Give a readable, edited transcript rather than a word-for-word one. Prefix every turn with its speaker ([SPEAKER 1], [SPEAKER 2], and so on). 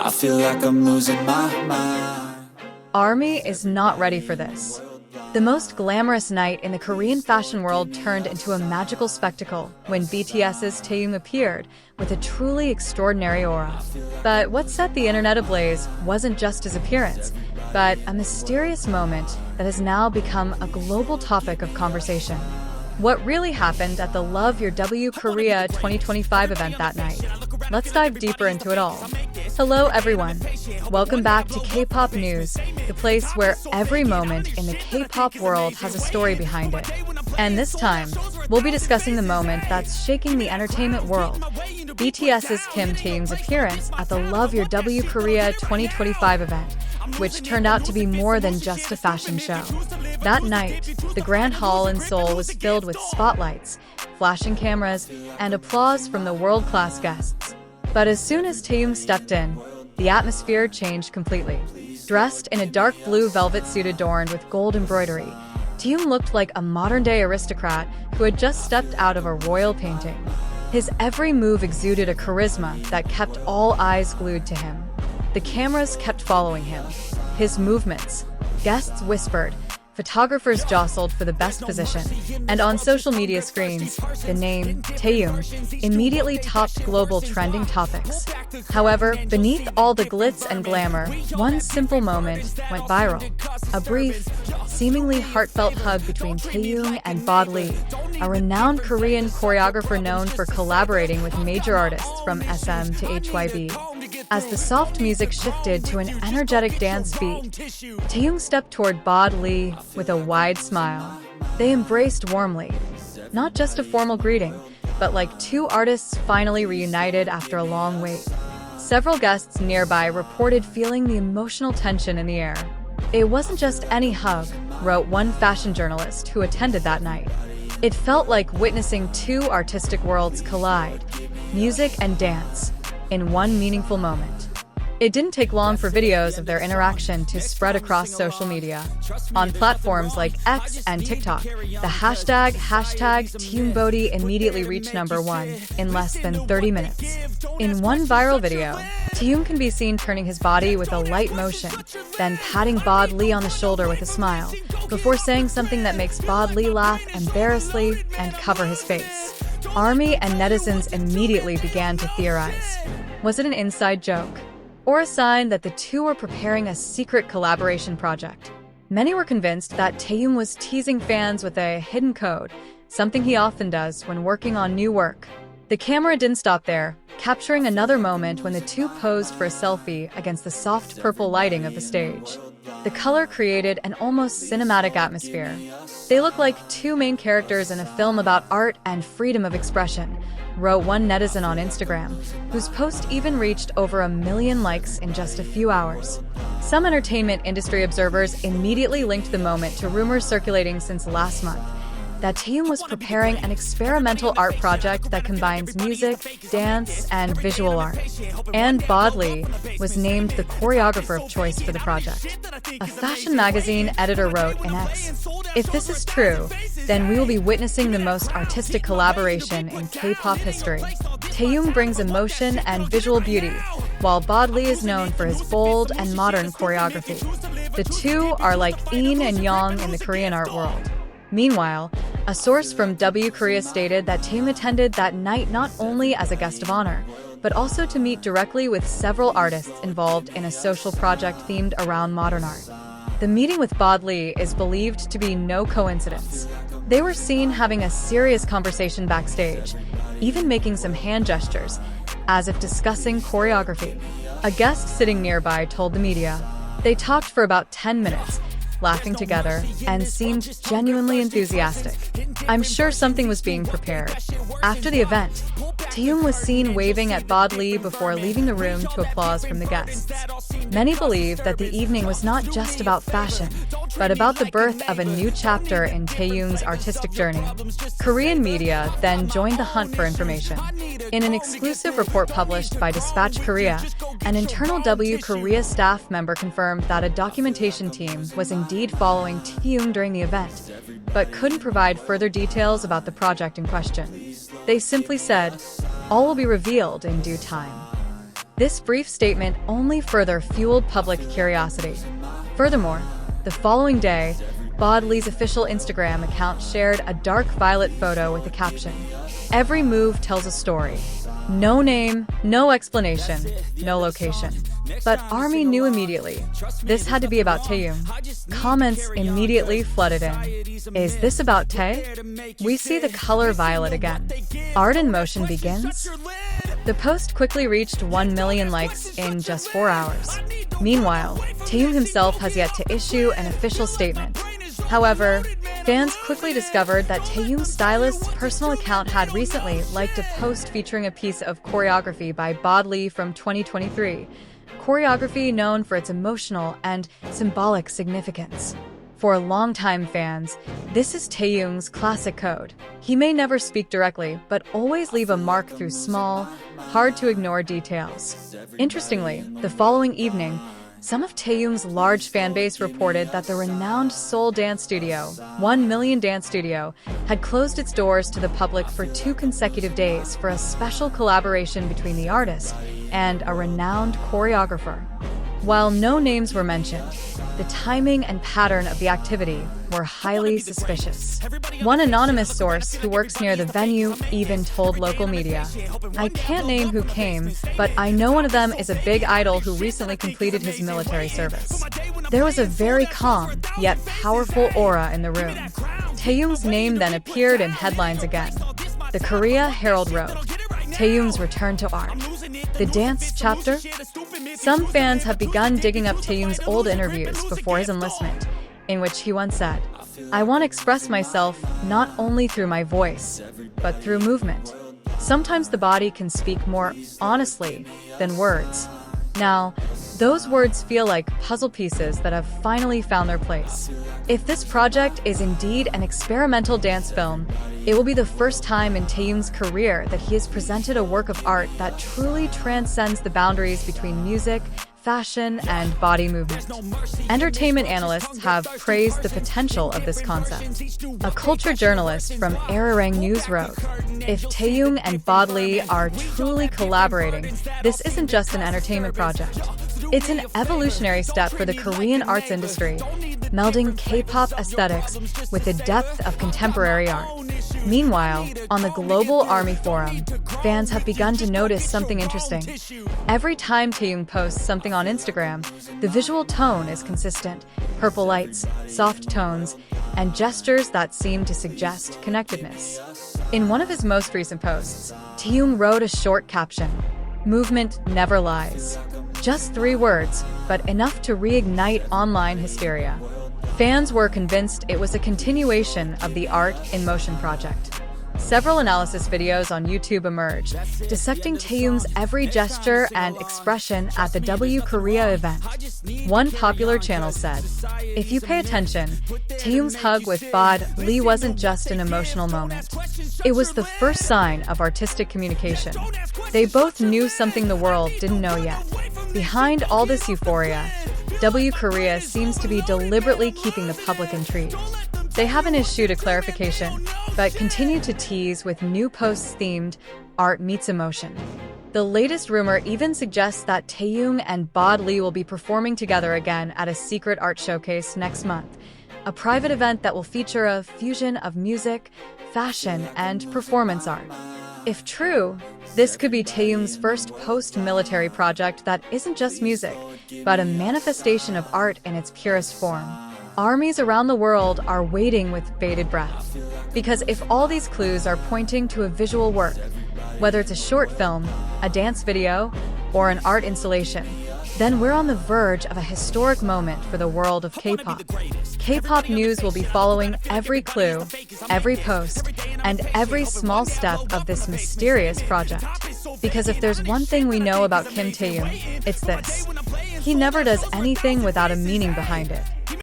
[SPEAKER 1] I feel like I'm losing my mind.
[SPEAKER 2] ARMY is not ready for this. The most glamorous night in the Korean fashion world turned into a magical spectacle when BTS's Taehyung appeared with a truly extraordinary aura. But what set the internet ablaze wasn't just his appearance, but a mysterious moment that has now become a global topic of conversation. What really happened at the Love Your W Korea 2025 event that night? Let's dive deeper into it all. Hello everyone. Welcome back to K-pop News, the place where every moment in the K-pop world has a story behind it. And this time, we'll be discussing the moment that's shaking the entertainment world. BTS's Kim Taehyung's appearance at the Love Your W Korea 2025 event, which turned out to be more than just a fashion show. That night, the Grand Hall in Seoul was filled with spotlights, flashing cameras, and applause from the world-class guests. But as soon as Taehyung stepped in, the atmosphere changed completely. Dressed in a dark blue velvet suit adorned with gold embroidery, Taehyung looked like a modern-day aristocrat who had just stepped out of a royal painting. His every move exuded a charisma that kept all eyes glued to him. The cameras kept following him. His movements, guests whispered, photographers jostled for the best position, and on social media screens, the name Taehyung immediately topped global trending topics. However, beneath all the glitz and glamour, one simple moment went viral. A brief, seemingly heartfelt hug between Taehyung and Bada, a renowned Korean choreographer known for collaborating with major artists from SM to HYB. As the soft music shifted to an energetic dance beat, Taehyung stepped toward Bada with a wide smile. They embraced warmly, not just a formal greeting, but like two artists finally reunited after a long wait. Several guests nearby reported feeling the emotional tension in the air. It wasn't just any hug, wrote one fashion journalist who attended that night. It felt like witnessing two artistic worlds collide, music and dance, in one meaningful moment. It didn't take long for videos of their interaction to spread across social media. On platforms like X and TikTok, the hashtag #TehyungBody immediately reached #1 in less than 30 minutes. In one viral video, Taehyung can be seen turning his body with a light motion, then patting Bada on the shoulder with a smile, before saying something that makes Bada laugh embarrassedly and cover his face. ARMY and netizens immediately began to theorize. Was it an inside joke? Or a sign that the two were preparing a secret collaboration project? Many were convinced that Taehyung was teasing fans with a hidden code, something he often does when working on new work. The camera didn't stop there, capturing another moment when the two posed for a selfie against the soft purple lighting of the stage. The color created an almost cinematic atmosphere. They look like two main characters in a film about art and freedom of expression, wrote one netizen on Instagram, whose post even reached over 1 million likes in just a few hours. Some entertainment industry observers immediately linked the moment to rumors circulating since last month that Taehyung was preparing an experimental art project that combines music, dance, and visual art. And Bada was named the choreographer of choice for the project. A fashion magazine editor wrote in X, "If this is true, then we will be witnessing the most artistic collaboration in K-pop history." Taehyung brings emotion and visual beauty, while Bada is known for his bold and modern choreography. The two are like yin and yang in the Korean art world. Meanwhile, a source from W Korea stated that Taehyung attended that night not only as a guest of honor, but also to meet directly with several artists involved in a social project themed around modern art. The meeting with Bada is believed to be no coincidence. They were seen having a serious conversation backstage, even making some hand gestures, as if discussing choreography. A guest sitting nearby told the media, "They talked for about 10 minutes, laughing together, and seemed genuinely enthusiastic. I'm sure something was being prepared." After the event, Taehyung was seen waving at Bada before leaving the room to applause from the guests. Many believe that the evening was not just about fashion, but about the birth of a new chapter in Taehyung's artistic journey. Korean media then joined the hunt for information. In an exclusive report published by Dispatch Korea, an internal W Korea staff member confirmed that a documentation team was indeed following Taehyung during the event, but couldn't provide further details about the project in question. They simply said, "All will be revealed in due time." This brief statement only further fueled public curiosity. Furthermore, the following day, Bada's official Instagram account shared a dark violet photo with the caption, "Every move tells a story. No name, no explanation, no location." But ARMY knew immediately. This had to be about Taehyung. Comments immediately flooded in. Is this about Tae? We see the color violet again. Art in motion begins? The post quickly reached 1 million likes in just 4 hours. Meanwhile, Taehyung himself has yet to issue an official statement. However, fans quickly discovered that Taehyung's stylist's personal account had recently liked a post featuring a piece of choreography by Bada from 2023. Choreography known for its emotional and symbolic significance. For longtime fans, this is Taehyung's classic code. He may never speak directly, but always leave a mark through small, hard-to-ignore details. Interestingly, the following evening, some of Taehyung's large fanbase reported that the renowned Seoul dance studio, 1 Million Dance Studio, had closed its doors to the public for 2 consecutive days for a special collaboration between the artist and a renowned choreographer. While no names were mentioned, the timing and pattern of the activity were highly suspicious. One anonymous source who works near the venue even told local media, "I can't name who came, but I know one of them is a big idol who recently completed his military service." There was a very calm, yet powerful aura in the room. Taehyung's name then appeared in headlines again. The Korea Herald wrote, "Taehyung's return to art. The dance chapter?" Some fans have begun digging up Taehyung's old interviews before his enlistment, in which he once said, "I want to express myself not only through my voice, but through movement. Sometimes the body can speak more honestly than words." Now, those words feel like puzzle pieces that have finally found their place. If this project is indeed an experimental dance film, it will be the first time in Taehyung's career that he has presented a work of art that truly transcends the boundaries between music, fashion, and body movement. Entertainment analysts have praised the potential of this concept. A culture journalist from Arirang News wrote, "If Taehyung and Bada are truly collaborating, this isn't just an entertainment project. It's an evolutionary step for the Korean arts industry, melding K-pop aesthetics with the depth of contemporary art." Meanwhile, on the global ARMY forum, fans have begun to notice something interesting. Every time Taehyung posts something on Instagram, the visual tone is consistent: purple lights, soft tones, and gestures that seem to suggest connectedness. In one of his most recent posts, Taehyung wrote a short caption, "Movement never lies." Just 3 words, but enough to reignite online hysteria. Fans were convinced it was a continuation of the Art in Motion project. Several analysis videos on YouTube emerged, dissecting Taehyung's every gesture and expression at the W Korea event. One popular channel said, "If you pay attention, Taehyung's hug with Bada wasn't just an emotional moment. It was the first sign of artistic communication. They both knew something the world didn't know yet." Behind all this euphoria, W Korea seems to be deliberately keeping the public intrigued. They haven't issued a clarification, but continue to tease with new posts themed Art Meets Emotion. The latest rumor even suggests that Taehyung and Bada will be performing together again at a secret art showcase next month, a private event that will feature a fusion of music, fashion, and performance art. If true, this could be Taehyung's first post-military project that isn't just music, but a manifestation of art in its purest form. Armies around the world are waiting with bated breath. Because if all these clues are pointing to a visual work, whether it's a short film, a dance video, or an art installation, then we're on the verge of a historic moment for the world of K-pop. K-pop news will be following every clue, every post, and every small step of this mysterious project. Because if there's one thing we know about Kim Taehyung, it's this: he never does anything without a meaning behind it.